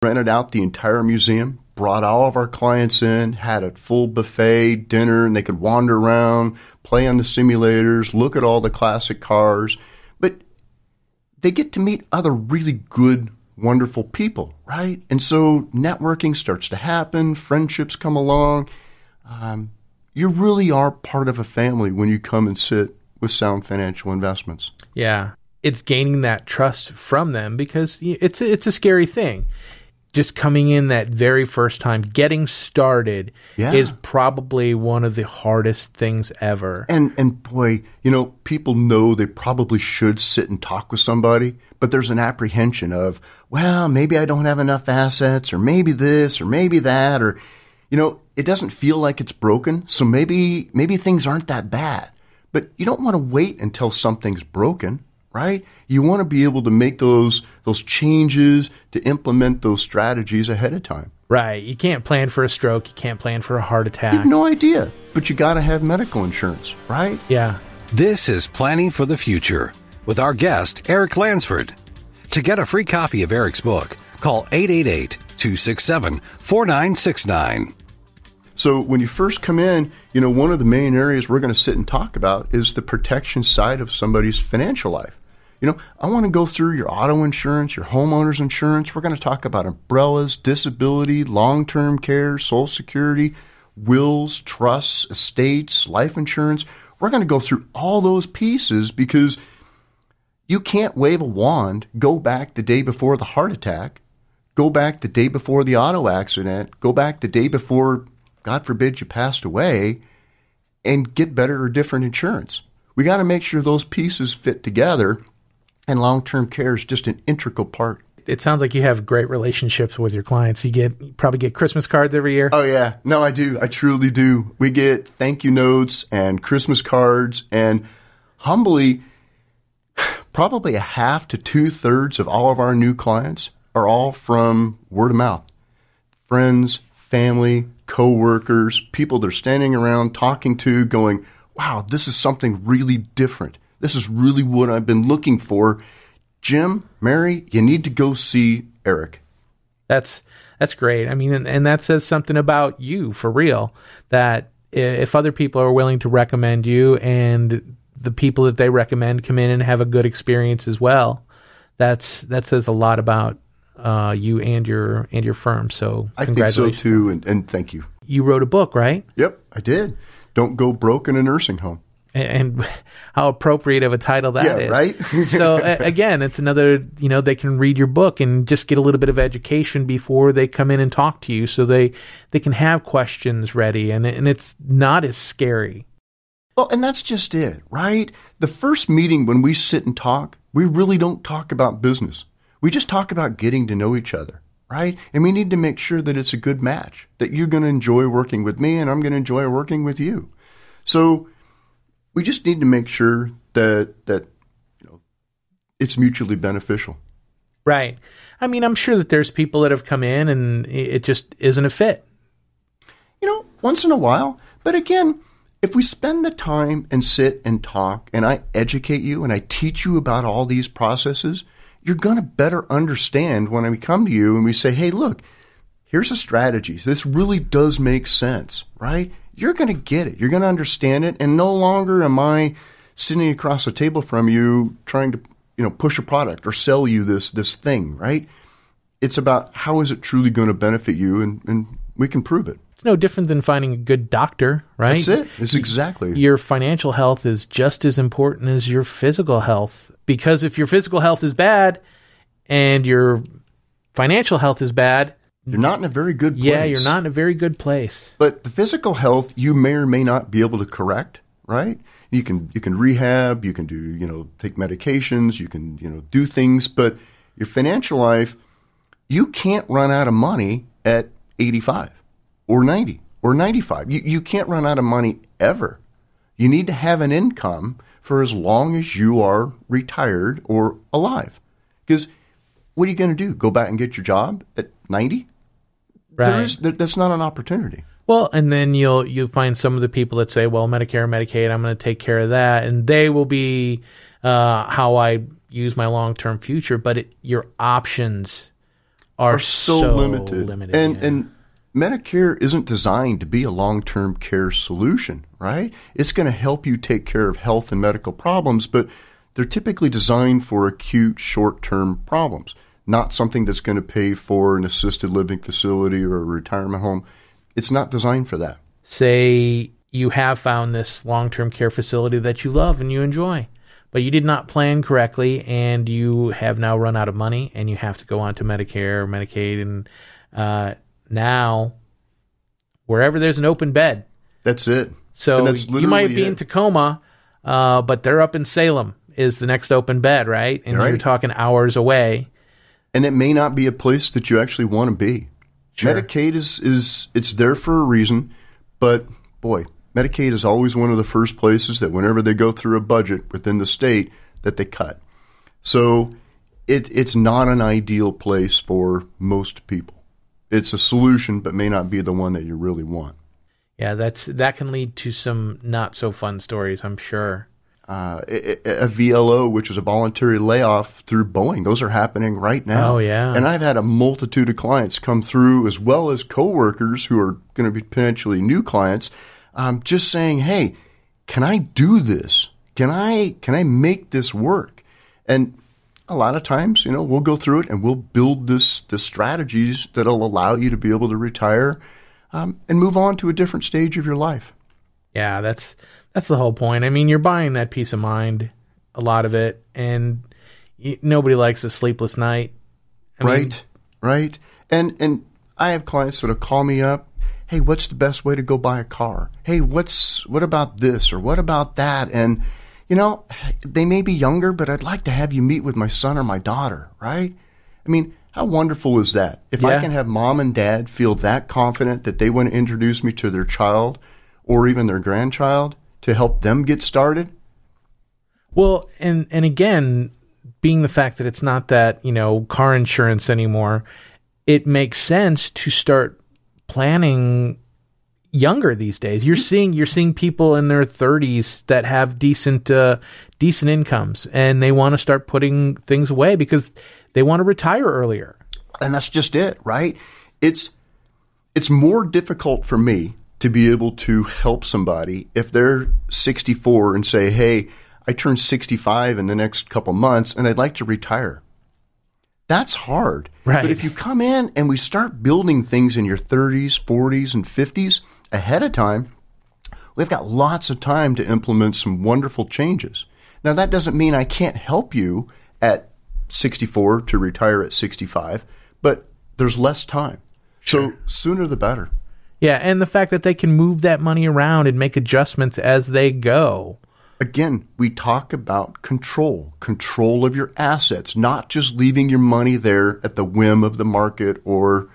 rented out the entire museum, brought all of our clients in, had a full buffet dinner, and they could wander around, play on the simulators, look at all the classic cars. But they get to meet other really good, wonderful people, right? And so networking starts to happen, friendships come along. You really are part of a family when you come and sit with Sound Financial Investments. Yeah. It's gaining that trust from them because it's a scary thing. Just coming in that very first time, getting started is probably one of the hardest things ever. And boy, people know they probably should sit and talk with somebody, but there's an apprehension of, well, maybe I don't have enough assets, or maybe this, or maybe that, or, it doesn't feel like it's broken, so maybe things aren't that bad. But you don't want to wait until something's broken, right? You want to be able to make those changes, to implement those strategies ahead of time. Right. You can't plan for a stroke. You can't plan for a heart attack. You have no idea, but you got to have medical insurance, right? Yeah. This is Planning for the Future with our guest, Eric Lansford. To get a free copy of Eric's book, call 888-267-4969. So when you first come in, one of the main areas we're going to sit and talk about is the protection side of somebody's financial life. I want to go through your auto insurance, your homeowner's insurance. We're going to talk about umbrellas, disability, long-term care, Social Security, wills, trusts, estates, life insurance. We're going to go through all those pieces because you can't wave a wand, go back the day before the heart attack, go back the day before the auto accident, go back the day before, God forbid, you passed away, and get better or different insurance. We got to make sure those pieces fit together, and long-term care is just an integral part. It sounds like you have great relationships with your clients. You probably get Christmas cards every year. Oh, yeah. No, I do. I truly do. We get thank you notes and Christmas cards, and humbly, probably a half to two-thirds of all of our new clients are all from word of mouth. Friends, family, co-workers, people they're standing around talking to going, wow, this is something really different. This is really what I've been looking for. Jim, Mary, you need to go see Eric. That's great. I mean, and that says something about you for real, that if other people are willing to recommend you and the people that they recommend come in and have a good experience as well, that says a lot about you and your firm. So I think so too, and thank you. You wrote a book, right? Yep, I did. Don't Go Broke in a Nursing Home. And how appropriate of a title that is. Right? So again, it's another, they can read your book and just get a little bit of education before they come in and talk to you, so they can have questions ready, and it's not as scary. Well, and that's just it, right? The first meeting when we sit and talk, we really don't talk about business. We just talk about getting to know each other, right? And we need to make sure that it's a good match, that you're going to enjoy working with me and I'm going to enjoy working with you. So we just need to make sure that it's mutually beneficial. Right. I mean, I'm sure that there's people that have come in and it just isn't a fit. Once in a while. But again, if we spend the time and sit and talk and I educate you and I teach you about all these processes, you're going to better understand when we come to you and we say, hey, look, here's a strategy. This really does make sense, right? You're going to get it. You're going to understand it. And no longer am I sitting across the table from you trying to, push a product or sell you this thing, right? It's about how is it truly going to benefit you, and we can prove it. It's no different than finding a good doctor, right? That's it. It's exactly. Your financial health is just as important as your physical health, because if your physical health is bad and your financial health is bad, you're not in a very good place. Yeah, you're not in a very good place. But the physical health you may or may not be able to correct, right? You can rehab, you can do, take medications, you can, do things, but your financial life, you can't run out of money at 85 or 90 or 95. You can't run out of money ever. You need to have an income for as long as you are retired or alive. Because what are you going to do? Go back and get your job at 90? Right. That's not an opportunity. Well, and then you'll find some of the people that say, well, Medicare, Medicaid, I'm going to take care of that. And they will be how I use my long-term future. But your options are so limited. And Medicare isn't designed to be a long-term care solution, right? It's going to help you take care of health and medical problems, but they're typically designed for acute short-term problems, not something that's going to pay for an assisted living facility or a retirement home. It's not designed for that. Say you have found this long-term care facility that you love and you enjoy, but you did not plan correctly and you have now run out of money and you have to go on to Medicare or Medicaid, and now wherever there's an open bed. That's it. So you might be in Tacoma, but they're up in Salem is the next open bed, right? And you're talking hours away. And it may not be a place that you actually want to be. Sure. Medicaid is it's there for a reason, but boy, Medicaid is always one of the first places that whenever they go through a budget within the state that they cut. So it's not an ideal place for most people. It's a solution, but may not be the one that you really want. Yeah, that can lead to some not so fun stories, I'm sure. A VLO, which is a voluntary layoff through Boeing, those are happening right now. Oh, yeah. And I've had a multitude of clients come through, as well as coworkers who are going to be potentially new clients, just saying, "Hey, can I do this? Can I make this work?" And a lot of times, we'll go through it and we'll build the strategies that'll allow you to be able to retire and move on to a different stage of your life. Yeah, that's the whole point. I mean, you're buying that peace of mind, a lot of it, and nobody likes a sleepless night. Right. And I have clients that'll call me up. Hey, what's the best way to go buy a car? Hey, what about this or what about that? And they may be younger, but I'd like to have you meet with my son or my daughter, right? I mean, how wonderful is that? If I can have mom and dad feel that confident that they want to introduce me to their child or even their grandchild to help them get started. Well, and again, being the fact that it's not that, car insurance anymore, it makes sense to start planning younger these days. You're seeing people in their 30s that have decent incomes, and they want to start putting things away because they want to retire earlier. And that's just it, right? It's more difficult for me to be able to help somebody if they're 64 and say, "Hey, I turn 65 in the next couple months and I'd like to retire." That's hard. Right. But if you come in and we start building things in your 30s, 40s, and 50s ahead of time, we've got lots of time to implement some wonderful changes. Now, that doesn't mean I can't help you at 64 to retire at 65, but there's less time. Sure. So sooner the better. Yeah, and the fact that they can move that money around and make adjustments as they go. Again, we talk about control of your assets, not just leaving your money there at the whim of the market or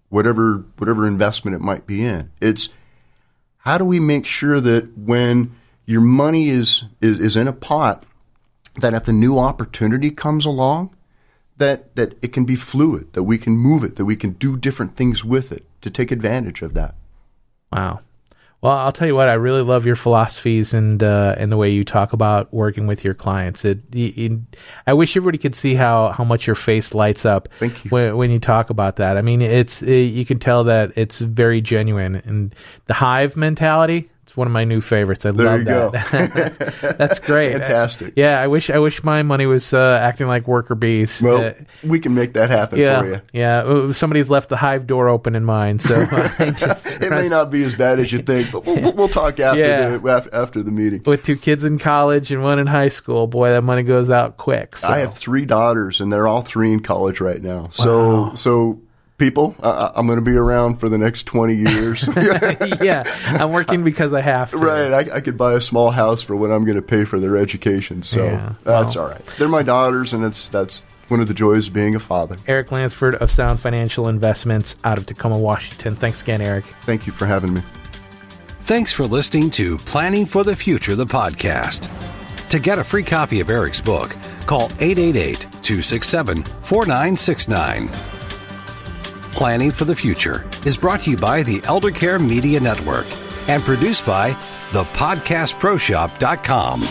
whatever investment it might be in. It's how do we make sure that when your money is in a pot, that if a new opportunity comes along, that it can be fluid, that we can move it, that we can do different things with it to take advantage of that. Wow. Well, I'll tell you what, I really love your philosophies and the way you talk about working with your clients. I wish everybody could see how much your face lights up. Thank you. When you talk about that. I mean, you can tell that it's very genuine. And the Hive mentality, it's one of my new favorites. I love that. That's great. Fantastic. I wish my money was acting like worker bees. Well, we can make that happen for you. Yeah, somebody's left the Hive door open in mine, so it may not be as bad as you think, but we'll talk after the meeting. With 2 kids in college and 1 in high school, boy, that money goes out quick. So. I have 3 daughters, and they're all 3 in college right now. Wow. So people, I'm going to be around for the next 20 years. Yeah, I'm working because I have to. Right. I could buy a small house for what I'm going to pay for their education. So that's all right. They're my daughters, and that's one of the joys of being a father. Eric Lansford of Sound Financial Investments out of Tacoma, Washington. Thanks again, Eric. Thank you for having me. Thanks for listening to Planning for the Future, the podcast. To get a free copy of Eric's book, call 888-267-4969. Planning for the Future is brought to you by the Elder Care Media Network and produced by thepodcastproshop.com.